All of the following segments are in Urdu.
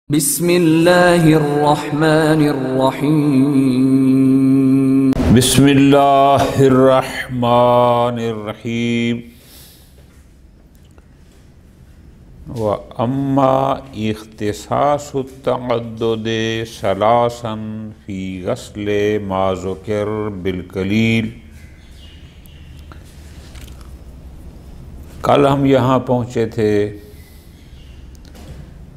بسم اللہ الرحمن الرحیم بسم اللہ الرحمن الرحیم وَأَمَّا اختصاص التعدد ثلاثاً فی غسل ما ذکر بالقلیل۔ کل ہم یہاں پہنچے تھے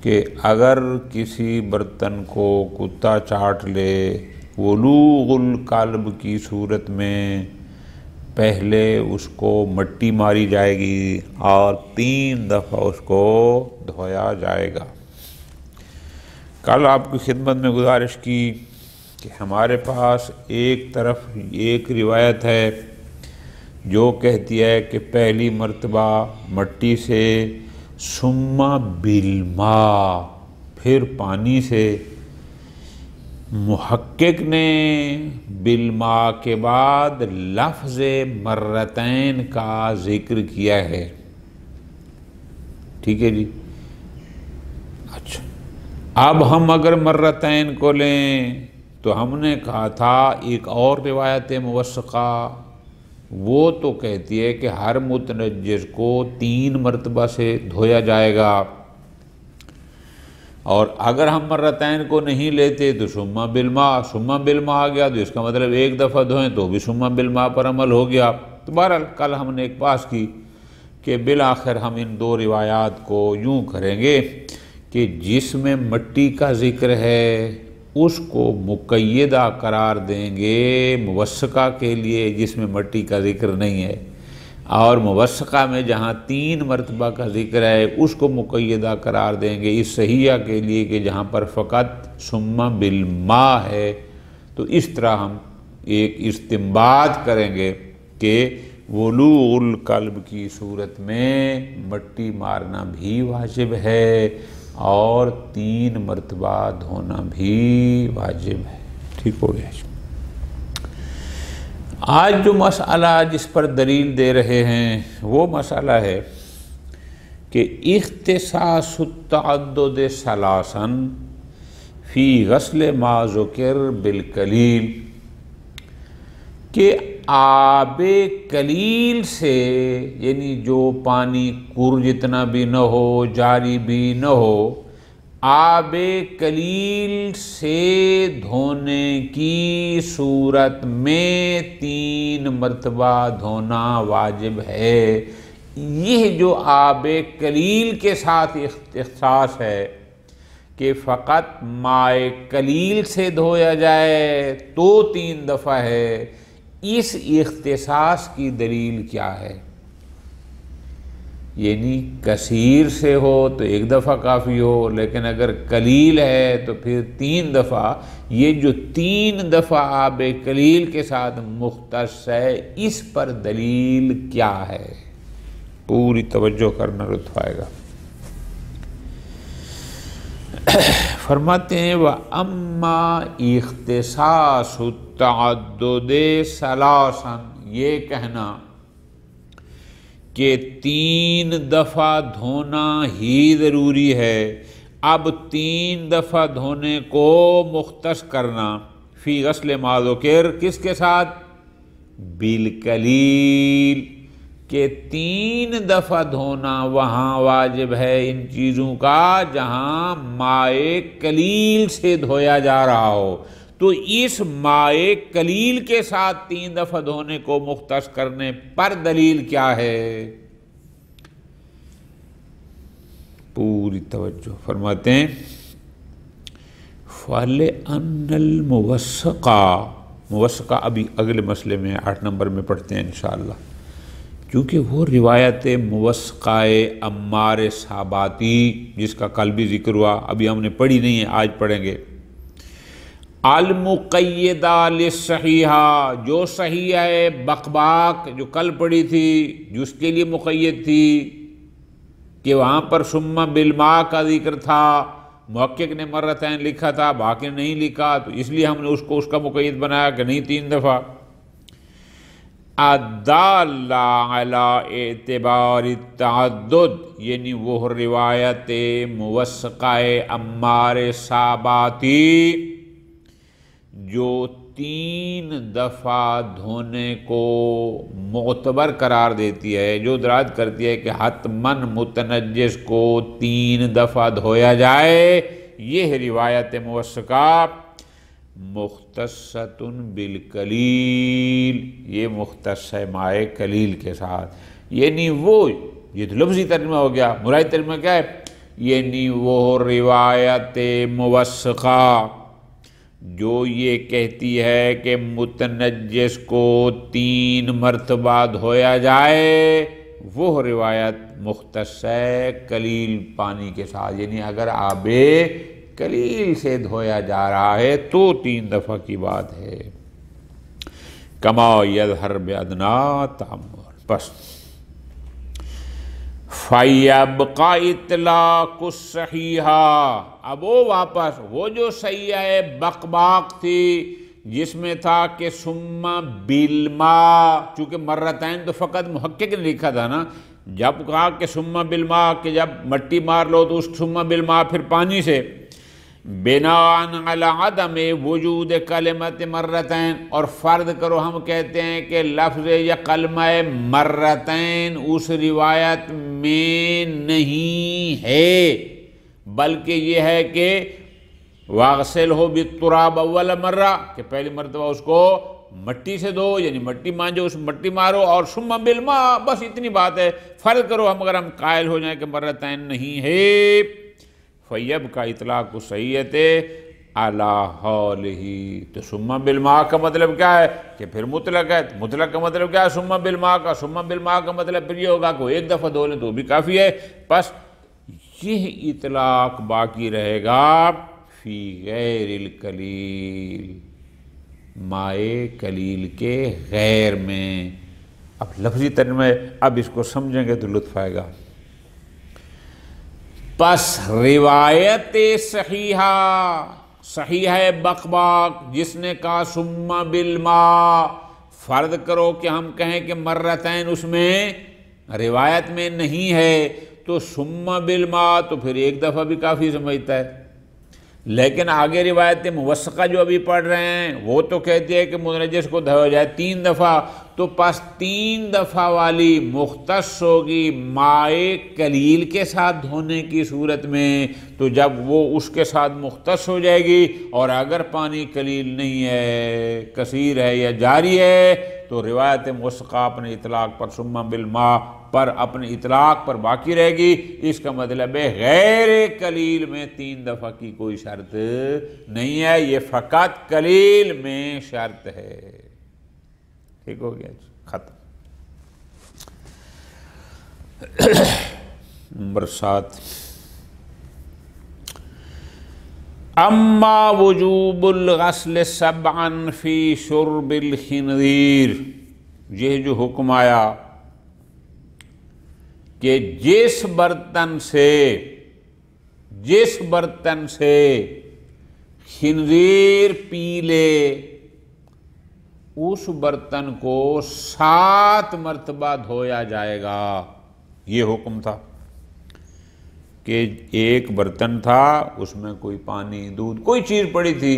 کہ اگر کسی برتن کو کتا چاٹ لے ولوغ القلب کی صورت میں پہلے اس کو مٹی ماری جائے گی اور 3 دفعہ اس کو دھویا جائے گا۔ کل آپ کی خدمت میں گزارش کی کہ ہمارے پاس ایک طرف ایک روایت ہے جو کہتی ہے کہ پہلی مرتبہ مٹی سے ثم بالماء پھر پانی سے۔ محقق نے بالماء کے بعد لفظ مرتین کا ذکر کیا ہے، ٹھیک ہے جی۔ اچھا، اب ہم اگر مرتین کو لیں تو ہم نے کہا تھا ایک اور روایت موثقہ وہ تو کہتی ہے کہ ہر متنجس کو 3 مرتبہ سے دھویا جائے گا، اور اگر ہم مرتین کو نہیں لیتے تو ثم بالماء آ گیا تو اس کا مطلب 1 دفعہ دھوئیں تو بھی ثم بالماء پر عمل ہو گیا۔ تو بہرحال کل ہم نے ایک بات کی کہ بالآخر ہم ان 2 روایات کو یوں کریں گے کہ جس میں مٹی کا ذکر ہے اس کو مقیدہ قرار دیں گے موثقہ کے لیے جس میں مٹی کا ذکر نہیں ہے، اور موثقہ میں جہاں 3 مرتبہ کا ذکر ہے اس کو مقیدہ قرار دیں گے اس صحیحہ کے لیے کہ جہاں پر فقط ثم بالماء ہے۔ تو اس طرح ہم ایک استنباط کریں گے کہ ولوغ القلب کی صورت میں مٹی مارنا بھی واجب ہے اور 3 مرتبہ دھونا بھی واجب ہے۔ ٹھیک ہو گیا۔ آج جو مسئلہ جس پر دلیل دے رہے ہیں وہ مسئلہ ہے کہ اختصاص التعدد ثلاثاً فی غسل ما ذکر بالقلیل، کہ آب قلیل سے یعنی جو پانی کور جتنا بھی نہ ہو جاری بھی نہ ہو، آب قلیل سے دھونے کی صورت میں 3 مرتبہ دھونا واجب ہے۔ یہ جو آب قلیل کے ساتھ اختصاص ہے کہ فقط ماء قلیل سے دھویا جائے تو 3 دفعہ ہے، اس اختصاص کی دلیل کیا ہے؟ یعنی کثیر سے ہو تو 1 دفعہ کافی ہو، لیکن اگر قلیل ہے تو پھر 3 دفعہ۔ یہ جو 3 دفعہ آب قلیل کے ساتھ مختص ہے اس پر دلیل کیا ہے؟ پوری توجہ کرنا لطف آئے گا۔ فرماتے ہیں وَأَمَّا اختصاص التعدد ثلاثاً، یہ کہنا کہ 3 دفعہ دھونا ہی ضروری ہے، اب 3 دفعہ دھونے کو مختص کرنا فی غسل ما ذکر کس کے ساتھ؟ بالقلیل، کہ 3 دفعہ دھونا وہاں واجب ہے ان چیزوں کا جہاں ماء قلیل سے دھویا جا رہا ہو۔ تو اس ماء قلیل کے ساتھ 3 دفعہ دھونے کو مختص کرنے پر دلیل کیا ہے؟ پوری توجہ فرماتے ہیں فَلِأَنَّ موثقہ ابھی اگلے مسئلے میں 8 نمبر میں پڑھتے ہیں انشاءاللہ، کیونکہ وہ روایت موثقہ عمار صحاباتی جس کا کل بھی ذکر ہوا، ابھی ہم نے پڑھی نہیں ہے، آج پڑھیں گے۔ المقیدہ للصحیحہ، جو صحیح ہے بقباق جو کل پڑھی تھی جس کے لیے مقید تھی کہ وہاں پر ثم بالماء کا ذکر تھا، محقق نے مرتین لکھا تھا باقی نہیں لکھا، تو اس لیے ہم نے اس کو اس کا مقید بنایا کہ نہیں 3 دفعہ۔ الدالہ علی اعتبار التعدد، یعنی وہ روایت موثقہ عمار ثاباتی جو 3 دفعہ دھونے کو معتبر قرار دیتی ہے، جو دلالت کرتی ہے کہ حتماً متنجس کو 3 دفعہ دھویا جائے، یہ روایت موثقہ مختصۃ بالکلیل، یہ مختص ہے مائع کلیل کے ساتھ، یعنی وہ، یہ تو لفظی ترجمہ ہو گیا، مراد ترجمہ کیا ہے؟ یعنی وہ روایت موثقہ جو یہ کہتی ہے کہ متنجس کو 3 مرتبہ دھویا جائے، وہ روایت مختص ہے کلیل پانی کے ساتھ، یعنی اگر آب کلیل سے دھویا جا رہا ہے تو 3 دفعہ کی بات ہے۔ کما یظہر بادنا تعمر، بس فَيَبْقَى اطلاق الصحیحہ، اب وہ واپس وہ جو صحیحہ بقباق تھی جس میں تھا کہ ثم بالماء، چونکہ مرتين تو فقط محقق نے لکھا تھا نا، جب کہا کہ ثم بالماء کہ جب مٹی مار لو تو اس ثم بالماء پھر پانی سے، بناء علی عدم وجود کلمت مرتين، اور فرض کرو ہم کہتے ہیں کہ لفظ یا کلمہ مرتين اس روایت میں نہیں ہے، بلکہ یہ ہے کہ واغسلہ بالتراب اول مرہ، کہ پہلی مرتبہ اس کو مٹی سے دو، یعنی مٹی مانجو، اس مٹی مارو، اور ثم بالماء، بس اتنی بات ہے۔ فرض کرو اگر ہم قائل ہو جائیں کہ مرتين نہیں ہے، فَيَبْقَى اطلاق صحیحت علی حالہ، تو ثم بالماء کا مطلب کیا ہے کہ پھر مطلق ہے، مطلق کا مطلب کیا ہے ثم بالماء کا، ثم بالماء کا مطلب پھر یہ ہوگا کہ 1 دفعہ دھو لیں تو بھی کافی ہے، بس یہ اطلاق باقی رہے گا فی غیر الکلیل، مائع کلیل کے غیر میں۔ اب لفظی ترجمہ ہے، اب اس کو سمجھیں گے تو لطف آئے گا۔ پس روایت صحیحہ بقباق جس نے کہا ثم بالماء، فرض کرو کہ ہم کہیں کہ مرتين اس میں روایت میں نہیں ہے، تو ثم بالماء تو پھر 1 دفعہ بھی کافی سمجھتا ہے، لیکن آگے روایت موثقہ جو ابھی پڑھ رہے ہیں وہ تو کہتی ہے کہ متنجس کو دھویا جائے 3 دفعہ، تو پس 3 دفعہ والی مختص ہوگی مائع کلیل کے ساتھ دھونے کی صورت میں، تو جب وہ اس کے ساتھ مختص ہو جائے گی، اور اگر پانی کلیل نہیں ہے، کثیر ہے یا جاری ہے، تو روایت موثقہ اپنے اطلاق پر ثم بالماء پر اپنے اطلاق پر باقی رہے گی۔ اس کا مطلب ہے غیر کلیل میں 3 دفعہ کی کوئی شرط نہیں ہے، یہ فقط کلیل میں شرط ہے۔ ٹھیک ہو گیا، ختم۔ نمبر 7، اما وجوب الغسل 7 فی شرب الخنزیر، یہ جو حکم آیا کہ جس برتن سے خنزیر پی لے اس برتن کو 7 مرتبہ دھویا جائے گا، یہ حکم تھا کہ ایک برتن تھا، اس میں کوئی پانی، دودھ، کوئی چیز پڑی تھی،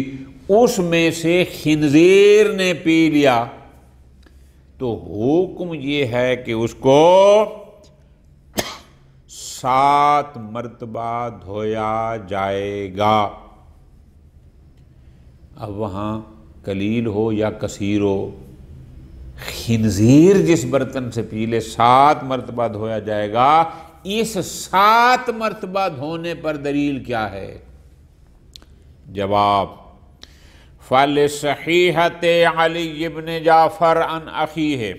اس میں سے خنزیر نے پی لیا، تو حکم یہ ہے کہ اس کو 7 مرتبہ دھویا جائے گا۔ اب وہاں قلیل ہو یا کثیر ہو، خنزیر جس برتن سے پی لے 7 مرتبہ دھویا جائے گا، اس 7 مرتبہ دھونے پر دلیل کیا ہے؟ جواب، فَلِصَحِيحَةِ عَلِيِّ بْنِ جعفر عن اخیہ،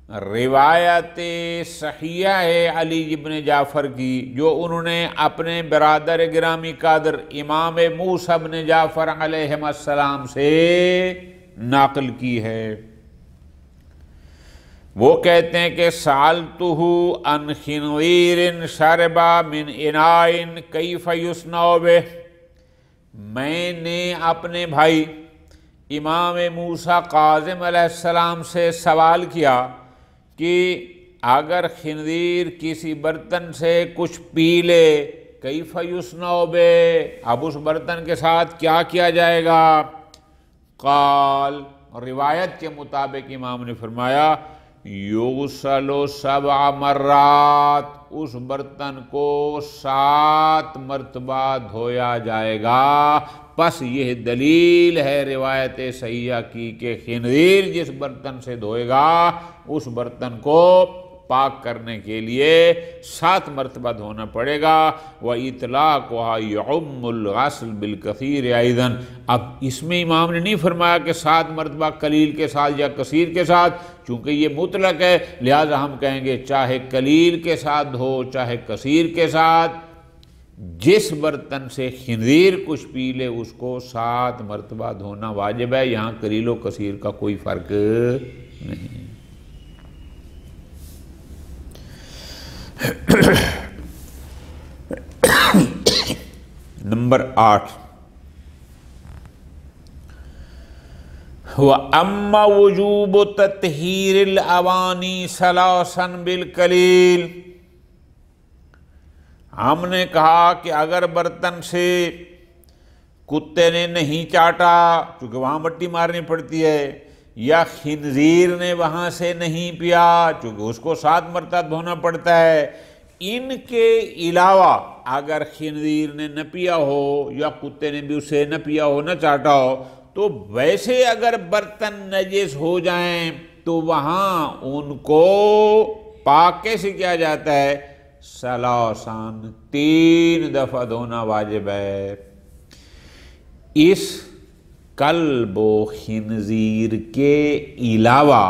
روایت صحیحہ ہے علی بن جعفر کی جو انہوں نے اپنے برادر گرامی قدر امام موسیٰ بن جعفر علیہ السلام سے نقل کی ہے۔ وہ کہتے ہیں کہ سألتہ عن خنزیر شرب من اناء کیف یصنع بہ، میں نے اپنے بھائی امام موسیٰ کاظم علیہ السلام سے سوال کیا کہ اگر خنزیر کسی برتن سے کچھ پی لے کیف یصنع بہ، اب اس برتن کے ساتھ کیا کیا جائے گا؟ قال، روایت کے مطابق امام نے فرمایا یغسل 7 مرات، اس برتن کو 7 مرتبہ دھویا جائے گا۔ پس یہ دلیل ہے روایت صحیحہ کی کہ خنزیر جس برتن سے دھوئے گا اس برتن کو پاک کرنے کے لیے 7 مرتبہ دھونا پڑے گا۔ وَإِطْلَاقُهَا يَعُمُّ الْغَسْلَ بِالْكَثِيرِ أَيْضًا، اب اس میں امام نے نہیں فرمایا کہ 7 مرتبہ قلیل کے ساتھ یا کثیر کے ساتھ، چونکہ یہ مطلق ہے، لہٰذا ہم کہیں گے چاہے قلیل کے ساتھ دھو چاہے کثیر کے ساتھ، جس برتن سے خنزیر کچھ پی لے اس کو 7 مرتبہ دھونا واجب ہے۔ یہاں قلیل و کثیر کا کوئی فرق نہیں۔ نمبر 8، وَأَمَّا وُجُوبُ تَطْهِيرِ الْأَوَانِي ثَلَاثًا بِالْقَلِيلِ، ہم نے کہا کہ اگر برتن سے کتے نے نہیں چاٹا چونکہ وہاں مٹی مارنی پڑتی ہے، یا خنزیر نے وہاں سے نہیں پیا چونکہ اس کو 7 مرتبہ دھونا پڑتا ہے، ان کے علاوہ اگر خنزیر نے نہ پیا ہو یا کتے نے بھی اسے نہ پیا ہو نہ چاٹا ہو تو ویسے اگر برتن نجس ہو جائیں تو وہاں ان کو پاک کیسے کیا جاتا ہے؟ ثلاثاً، 3 دفعہ دھونا واجب ہے۔ اس کلب و خنزیر کے علاوہ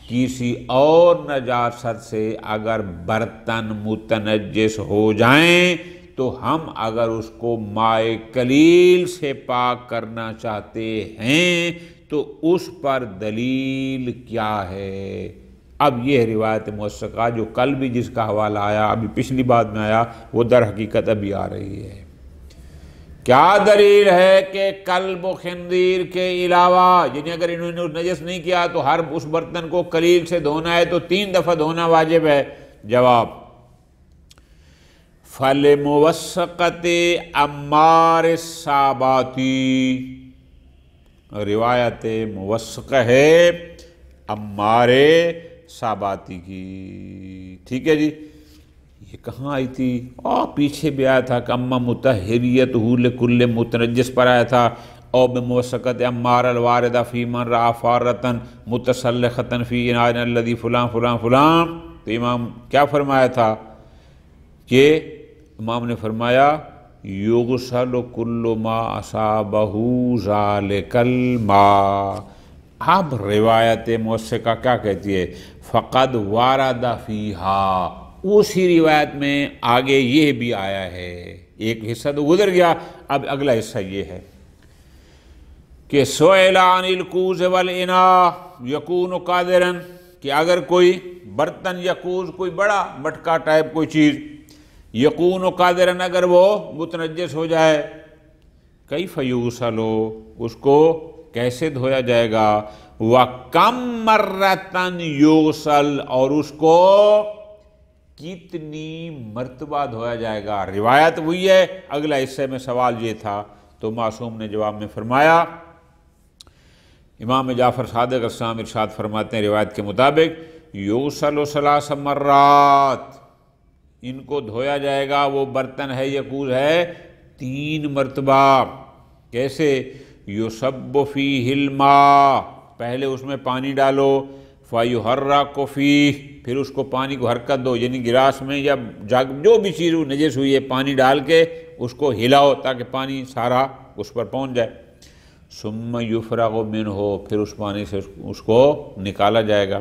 کسی اور نجاست سے اگر برتن متنجس ہو جائیں تو ہم اگر اس کو مائے قلیل سے پاک کرنا چاہتے ہیں تو اس پر دلیل کیا ہے؟ اب یہ روایت موثقہ جو کل بھی جس کا حوالہ آیا ابھی پچھلی بات میں آیا وہ در حقیقت ابھی آ رہی ہے۔ کیا دلیل ہے کہ کلب و خنزیر کے علاوہ، یعنی اگر انہوں نے نجس نہیں کیا تو ہر اس برتن کو قلیل سے دھونا ہے تو 3 دفعہ دھونا واجب ہے؟ جواب، فَلِمُوَثَّقَةِ عَمَّارِ السَّابَاطِ، روایت موثق ہے عمار ساباتی کی، ٹھیک ہے جی۔ یہ کہاں آئی تھی؟ پیچھے بھی آیا تھا کہ اما مطہریتہ لکل متنجس پر آیا تھا، او بموثقۃ عمار الواردہ فی من رأى فارۃ متسلخۃ فی اناء الذی فلان فلان فلان۔ تو امام کیا فرمایا تھا کہ امام نے فرمایا یغسل کل ما اصابہ ذالک الماء۔ اب روایت موثقہ کیا کہتی ہے؟ فقد وارد فیہا، اسی روایت میں آگے یہ بھی آیا ہے، ایک حصہ تو گزر گیا، اب اگلا حصہ یہ ہے کہ سئل عن الکوز والاناء یکون قادرا، کہ اگر کوئی برتن یا کوز کوئی بڑا مٹکا ٹائپ کوئی چیز، یکون قادرا اگر وہ متنجس ہو جائے، کیف یغسل، اس کو کیسے دھویا جائے گا؟ وَكَمْ مَرَّةً یغسل، اور اس کو کتنی مرتبہ دھویا جائے گا؟ روایت وہی ہے، اگلا حصے میں سوال یہ تھا، تو معصوم نے جواب میں فرمایا، امام جعفر صادق علیہ السلام ارشاد فرماتے ہیں روایت کے مطابق یغسل 3 مرات، ان کو دھویا جائے گا، وہ برتن ہے یکوز ہے 3 مرتبہ۔ کیسے؟ یصب فیہ الماء، پہلے اس میں پانی ڈالو، فیحرک فیہ، پھر اس کو پانی کو حرکت دو، یعنی گلاس میں یا جگ جو بھی چیز نجس ہوئی ہے پانی ڈال کے اس کو ہلاؤ تاکہ پانی سارا اس پر پہنچ جائے۔ ثم یفرغ منہ، پھر اس پانی سے اس کو نکالا جائے گا۔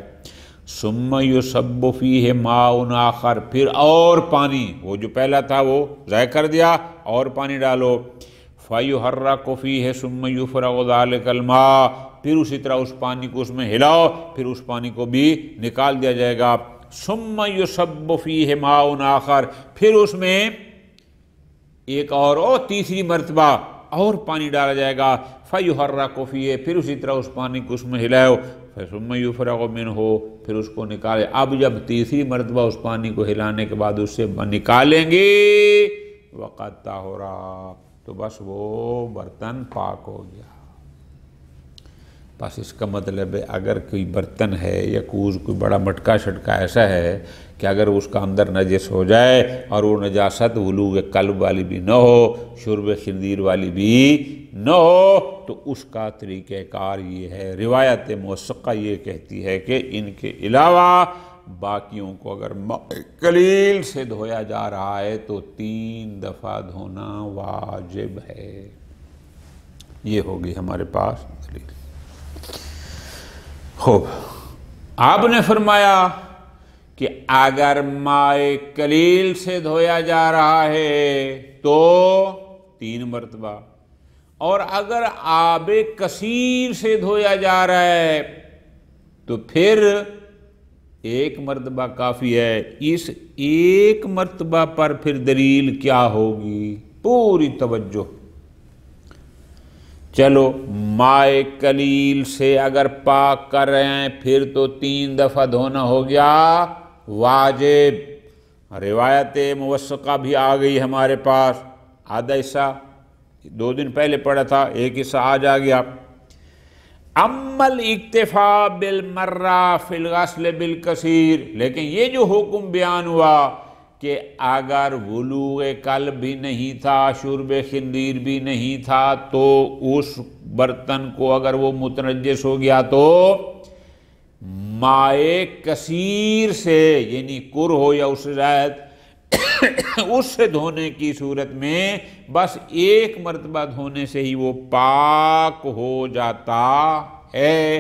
ثم یصب فیہ ماء آخر، پھر اور پانی، وہ جو پہلا تھا وہ ضائع کر دیا، اور پانی ڈالو۔ فیحرک فیہ ثم یفرغ ذلک الماء، پھر اسی طرح اس پانی کو اس میں ہلاؤ، پھر اس پانی کو بھی نکال دیا جائے گا۔ ثم یصب فیہ ماء آخر، پھر اس میں ایک اور تیسری مرتبہ اور پانی ڈالا جائے گا۔ فَيُحَرَّكُ فِيهِ، پھر اسی طرح اس پانی کو اس میں ہلاؤ، ثُمَّ يُفْرَغُ مِنْهُ، پھر اس کو نکالے۔ اب جب تیسری مرتبہ اس پانی کو ہلانے کے بعد اس سے نکالیں گے وَقَدْ طَهُرَ، تو بس وہ برتن پاک ہو گیا۔ بس اس کا مطلب ہے اگر کوئی برتن ہے یا کوئی بڑا مٹکا شٹکا ایسا ہے کہ اگر اس کا اندر نجس ہو جائے اور وہ نجاست ولوغ قلب والی بھی نہ ہو، شرب خنزیر والی بھی نہ ہو، تو اس کا طریقہ کار یہ ہے، روایت موثقہ یہ کہتی ہے کہ ان کے علاوہ باقیوں کو اگر قلیل سے دھویا جا رہا ہے تو 3 دفعہ دھونا واجب ہے۔ یہ ہوگی ہمارے پاس دلیل۔ خوب، آپ نے فرمایا کہ اگر ماء قلیل سے دھویا جا رہا ہے تو 3 مرتبہ، اور اگر آب کثیر سے دھویا جا رہا ہے تو پھر 1 مرتبہ کافی ہے۔ اس 1 مرتبہ پر پھر دلیل کیا ہوگی؟ پوری توجہ۔ چلو ماء قلیل سے اگر پاک کر رہے ہیں پھر تو 3 دفعہ دھونا ہو گیا واجب۔ روایت موثقہ بھی آ گئی ہمارے پاس، آدھا حصہ 2 دن پہلے پڑھا تھا، 1 حصہ آج آ گیا۔ اما الاکتفاء بالمرہ فی الغسل بالکثیر، لیکن یہ جو حکم بیان ہوا کہ اگر ولوغ قلب بھی نہیں تھا، شرب خنزیر بھی نہیں تھا، تو اس برتن کو اگر وہ متنجس ہو گیا تو ماء کثیر سے، یعنی کر ہو یا اس سے زائد، اس سے دھونے کی صورت میں بس 1 مرتبہ دھونے سے ہی وہ پاک ہو جاتا ہے۔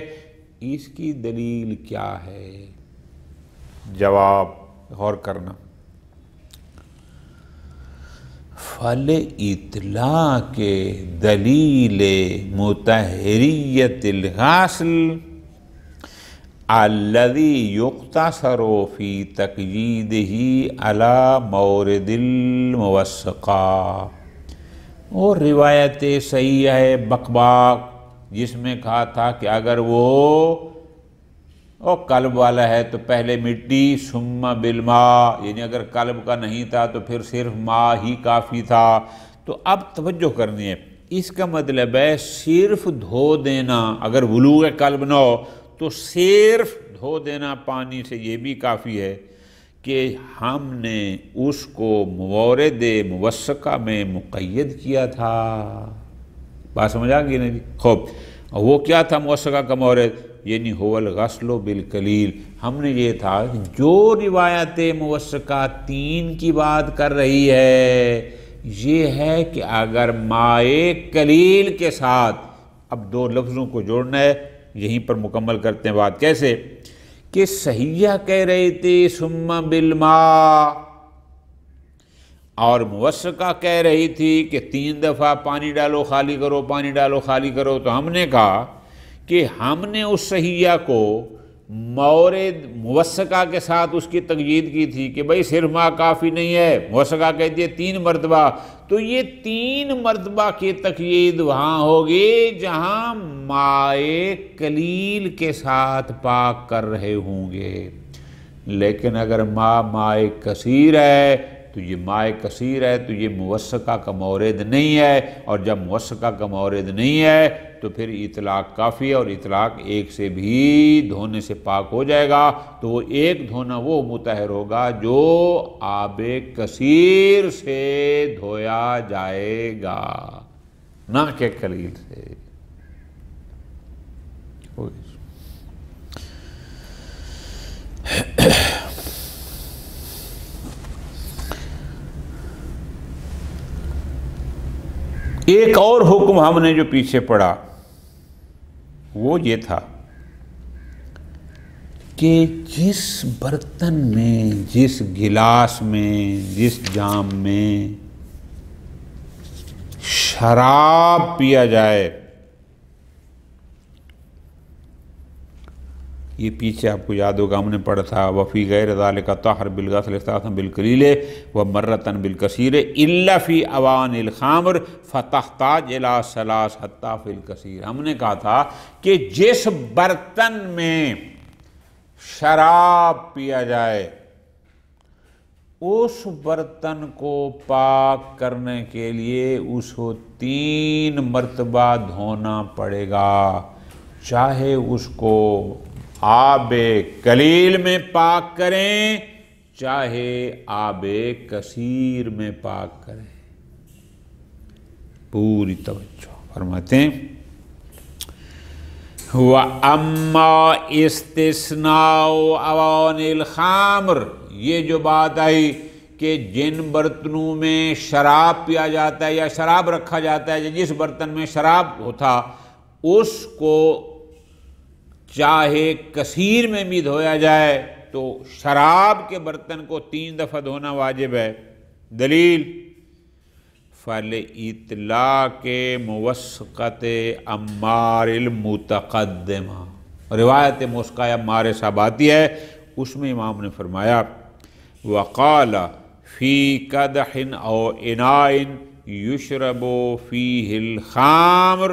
اس کی دلیل کیا ہے؟ جواب غور کرنا۔ فَلِإِطْلَاقِ دلیل مطہریت الغسل الذی یقتصر فی تقییدہ علی مورد الموثقہ، اور روایت صحیح ہے بکباک جس میں کہا تھا کہ اگر وہ قلب والا ہے تو پہلے مٹی ثم بالماء، یعنی اگر قلب کا نہیں تھا تو پھر صرف ماء ہی کافی تھا۔ تو اب توجہ کرنی ہے، اس کا مطلب ہے صرف دھو دینا، اگر ولوغ قلب نہ ہو تو صرف دھو دینا پانی سے یہ بھی کافی ہے کہ ہم نے اس کو مورد موثقہ میں مقید کیا تھا۔ بات سمجھ آ گئی نا جی؟ خوب، وہ کیا تھا موثقہ کا مورد؟ یعنی هو الغسل بالقلیل۔ ہم نے یہ تھا کہ جو روایت موثقہ 3 کی بات کر رہی ہے یہ ہے کہ اگر ماء قلیل کے ساتھ، اب 2 لفظوں کو جوڑنا ہے، یہیں پر مکمل کرتے ہیں بات۔ کیسے کہ صحیحہ کہہ رہی تھی ثم بالماء، اور موثقہ کہہ رہی تھی کہ 3 دفعہ پانی ڈالو خالی کرو، پانی ڈالو خالی کرو۔ تو ہم نے کہا کہ ہم نے اس صحیحہ کو مورد موثقہ کے ساتھ اس کی تقیید کی تھی کہ بھئی صرف ماء کافی نہیں ہے، موثقہ کہتی ہے 3 مرتبہ، تو یہ 3 مرتبہ کی تقیید وہاں ہوگی جہاں ماء قلیل کے ساتھ پاک کر رہے ہوں گے۔ لیکن اگر ماء کثیر ہے تو یہ ماء کثیر ہے تو یہ موثقہ کا مورد نہیں ہے، اور جب موثقہ کا مورد نہیں ہے تو پھر اطلاق کافی ہے، اور اطلاق 1 سے بھی دھونے سے پاک ہو جائے گا۔ تو وہ 1 دھونا وہ مطہر ہوگا جو آب کثیر سے دھویا جائے گا، نہ کہ قلیل سے۔ ایک اور حکم ہم نے جو پیچھے پڑھا وہ یہ تھا کہ جس برتن میں، جس گلاس میں، جس جام میں شراب پیا جائے یہ پیچھے آپ کو یاد ہوگا ہم نے پڑھا تھا وفی غیر ذالک طاہر بالغسل استاثا بالقلیل ومرتن بالکثیر الا فی اوان الخمر فتحتاج الی ثلاث حتی فی الکثیر. ہم نے کہا تھا کہ جس برتن میں شراب پیا جائے اس برتن کو پاک کرنے کے لیے اس کو 3 مرتبہ دھونا پڑے گا، چاہے اس کو آب قلیل میں پاک کریں چاہے آب کثیر میں پاک کریں. پوری توجہ فرماتے ہیں وَأَمَّا اسْتِثْنَاءُ أَوَانِ الْخَمْرِ، یہ جو بات آئی کہ جن برتنوں میں شراب پیا جاتا ہے یا شراب رکھا جاتا ہے، جس برتن میں شراب ہوتا اس کو چاہے کثیر میں بھی دھویا جائے تو شراب کے برتن کو 3 دفعہ دھونا واجب ہے. دلیل فَلِإِطْلَاقِ مُوَسَّقَةِ عَمَّارِ الْمُتَقَدِّمَةِ، روایت مسقہ عمار صاحب آتی ہے، اس میں امام نے فرمایا وَقَالَ فِي قَدْحٍ أَوْ إِنَاءٍ يُشْرَبُ فِيهِ الْخَمْرُ.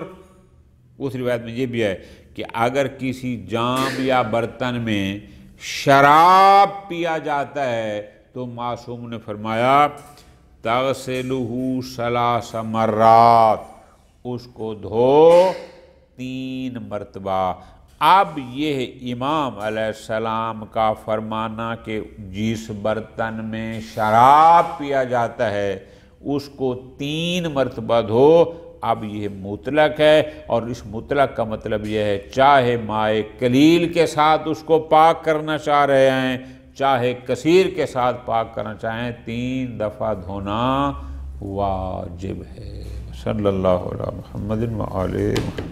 اس روایت میں یہ بھی ہے کہ اگر کسی جام یا برتن میں شراب پیا جاتا ہے تو معصوم نے فرمایا تغسلہ 3 مرات، اس کو دھو 3 مرتبہ. اب یہ امام علیہ السلام کا فرمانا کہ جس برتن میں شراب پیا جاتا ہے اس کو 3 مرتبہ دھو، اب یہ مطلق ہے، اور اس مطلق کا مطلب یہ ہے چاہے مائع قلیل کے ساتھ اس کو پاک کرنا چاہ رہے ہیں چاہے کثیر کے ساتھ پاک کرنا چاہیں، 3 دفعہ دھونا واجب ہے. صلی اللہ علیہ محمد وآلہ محمد.